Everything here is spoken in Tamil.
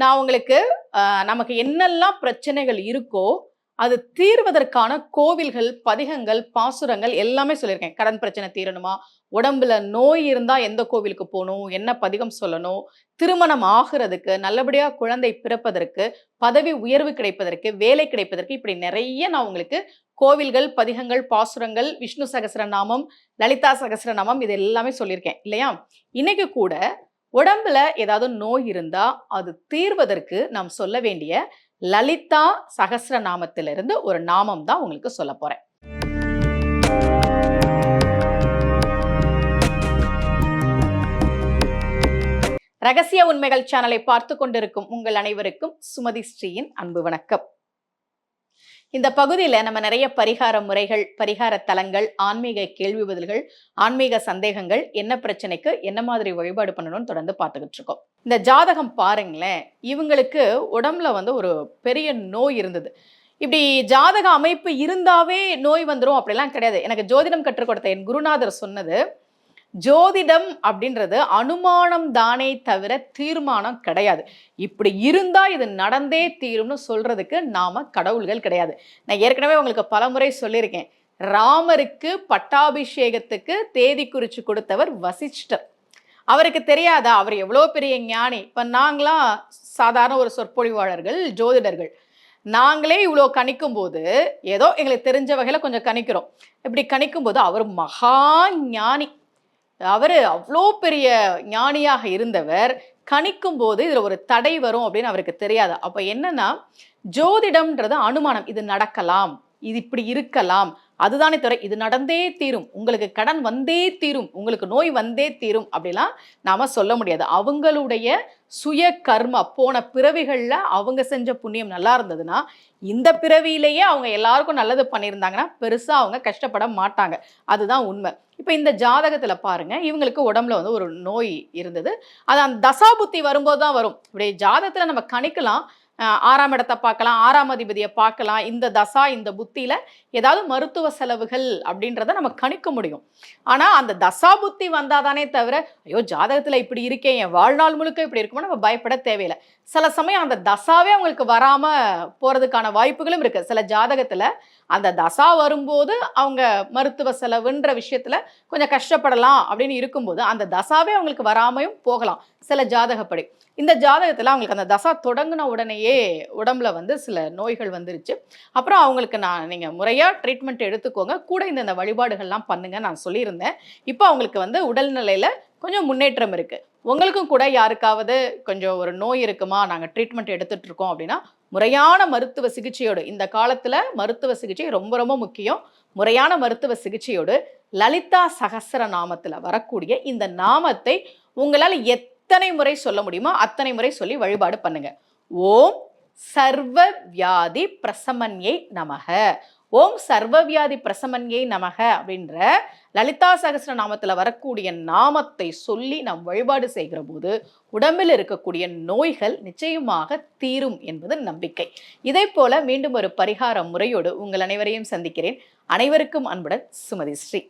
நான் உங்களுக்கு நமக்கு என்னெல்லாம் பிரச்சனைகள் இருக்கோ, அது தீர்வதற்கான கோவில்கள், பதிகங்கள், பாசுரங்கள் எல்லாமே சொல்லியிருக்கேன். கடன் பிரச்சனை தீரணுமா? உடம்புல நோய் இருந்தா எந்த கோவிலுக்கு போணும்? என்ன பதிகம் சொல்லணும்? திருமணம் ஆகுறதுக்கு, நல்லபடியா குழந்தை பிறப்பதற்கு, பதவி உயர்வு கிடைப்பதற்கு, வேலை கிடைப்பதற்கு, இப்படி நெறைய நான் உங்களுக்கு கோவில்கள், பதிகங்கள், பாசுரங்கள், விஷ்ணு சகஸ்ரநாமம், லலிதா சகஸ்ரநாமம் இது எல்லாமே சொல்லியிருக்கேன் இல்லையா? இன்னைக்கு கூட உடம்புல ஏதாவது நோய் இருந்தா அது தீர்வதற்கு நாம் சொல்ல வேண்டிய லலிதா சகஸ்ரநாமத்திலிருந்து ஒரு நாமம் தான் உங்களுக்கு சொல்ல போறேன். ரகசிய உண்மைகள் சேனலை பார்த்து கொண்டிருக்கும் உங்கள் அனைவருக்கும் சுமதி ஸ்ரீயின் அன்பு வணக்கம். இந்த பகுதியில நம்ம நிறைய பரிகார முறைகள், பரிகார தலங்கள், ஆன்மீக கேள்வி பதில்கள், ஆன்மீக சந்தேகங்கள், என்ன பிரச்சனைக்கு என்ன மாதிரி வழிபாடு பண்ணணும்னு தொடர்ந்து பார்த்துக்கிட்டு இருக்கோம். இந்த ஜாதகம் பாருங்களேன், இவங்களுக்கு உடம்புல ஒரு பெரிய நோய் இருந்தது. இப்படி ஜாதக அமைப்பு இருந்தாவே நோய் வந்துடும் அப்படிலாம் கிடையாது. எனக்கு ஜோதிடம் கற்றுக் கொடுத்த என் குருநாதர் சொன்னது, ஜோதிடம் அப்படின்றது அனுமானம் தானே தவிர தீர்மானம் கிடையாது. இப்படி இருந்தா இது நடந்தே தீரும்னு சொல்றதுக்கு நாம கடவுள்கள் கிடையாது. நான் ஏற்கனவே உங்களுக்கு பலமுறை சொல்லியிருக்கேன். ராமருக்கு பட்டாபிஷேகத்துக்கு தேதி குறிச்சு கொடுத்தவர் வசிஷ்டர். அவருக்கு தெரியாதா அவர் எவ்வளோ பெரிய ஞானி? இப்ப நாங்களாம் சாதாரண ஒரு சொற்பொழிவாளர்கள், ஜோதிடர்கள். நாங்களே இவ்வளோ கணிக்கும் போது ஏதோ எங்களுக்கு தெரிஞ்ச வகையில கொஞ்சம் கணிக்கிறோம். இப்படி கணிக்கும் போது அவர் மகா ஞானி. அவரு அவ்வளோ பெரிய ஞானியாக இருந்தவர் கணிக்கும் போது இதுல ஒரு தடை வரும் அப்படின்னு அவருக்கு தெரியாது. அப்ப என்னன்னா, ஜோதிடம்ன்றது அனுமானம். இது நடக்கலாம், இது இப்படி இருக்கலாம், அதுதானே தவிர இது நடந்தே தீரும், உங்களுக்கு கடன் வந்தே தீரும், உங்களுக்கு நோய் வந்தே தீரும் அப்படிலாம் நாம சொல்ல முடியாது. அவங்களுடைய சுய கர்மா போன பிறவிகள்ல அவங்க செஞ்ச புண்ணியம் நல்லா இருந்ததுன்னா, இந்த பிறவியிலேயே அவங்க எல்லாருக்கும் நல்லது பண்ணியிருந்தாங்கன்னா பெருசா அவங்க கஷ்டப்பட மாட்டாங்க. அதுதான் உண்மை. இப்ப இந்த ஜாதகத்துல பாருங்க, இவங்களுக்கு உடம்புல ஒரு நோய் இருந்தது. அது அந்த தசாபுத்தி வரும்போது தான் வரும். இப்படி ஜாதகத்துல நம்ம கணிக்கலாம், 6ஆம் இடத்தை பார்க்கலாம், 6ஆம் அதிபதியை பார்க்கலாம். இந்த தசா இந்த புத்தியில ஏதாவது மருத்துவ செலவுகள் அப்படின்றத நம்ம கணிக்க முடியும். ஆனா அந்த தசா புத்தி வந்தாதானே தவிர, ஐயோ ஜாதகத்துல இப்படி இருக்கேன், என் வாழ்நாள் முழுக்க இப்படி இருக்குமோ நம்ம பயப்பட தேவையில்லை. சில சமயம் அந்த தசாவே அவங்களுக்கு வராம போறதுக்கான வாய்ப்புகளும் இருக்கு. சில ஜாதகத்துல அந்த தசா வரும்போது அவங்க மருத்துவ செலவுன்ற விஷயத்துல கொஞ்சம் கஷ்டப்படலாம் அப்படின்னு இருக்கும்போது அந்த தசாவே அவங்களுக்கு வராமையும் போகலாம் சில ஜாதகப்படி. இந்த ஜாதகத்துல அவங்களுக்கு அந்த தசா தொடங்கின உடனேயே உடம்புல சில நோய்கள் வந்துருச்சு. அப்புறம் அவங்களுக்கு நீங்க முறையா ட்ரீட்மெண்ட் எடுத்துக்கோங்க, கூட இந்த வழிபாடுகள்லாம் பண்ணுங்க நான் சொல்லியிருந்தேன். இப்போ அவங்களுக்கு உடல்நிலையில கொஞ்சம் முன்னேற்றம் இருக்கு. உங்களுக்கும் கூட யாருக்காவது கொஞ்சம் ஒரு நோய் இருக்குமா, நாங்கள் ட்ரீட்மெண்ட் எடுத்துட்டு இருக்கோம் அப்படின்னா, முறையான மருத்துவ சிகிச்சையோடு, இந்த காலத்துல மருத்துவ சிகிச்சை ரொம்ப ரொம்ப முக்கியம். முறையான மருத்துவ சிகிச்சையோடு லலிதா சகஸ்ரநாமத்துல வரக்கூடிய இந்த நாமத்தை உங்களால் எத்தனை முறை சொல்ல முடியுமோ அத்தனை முறை சொல்லி வழிபாடு பண்ணுங்க. ஓம் சர்வ வியாதி பிரசமன்யை நமக, ஓம் சர்வவியாதி பிரசமன்யை நமக அப்படின்ற லலிதா சகஸ்ரநாமத்தில் வரக்கூடிய நாமத்தை சொல்லி நாம் வழிபாடு செய்கிற போது உடம்பில் இருக்கக்கூடிய நோய்கள் நிச்சயமாக தீரும் என்பது நம்பிக்கை. இதே போல மீண்டும் ஒரு பரிகார முறையோடு உங்கள் அனைவரையும் சந்திக்கிறேன். அனைவருக்கும் அன்புடன் சுமதி ஸ்ரீ.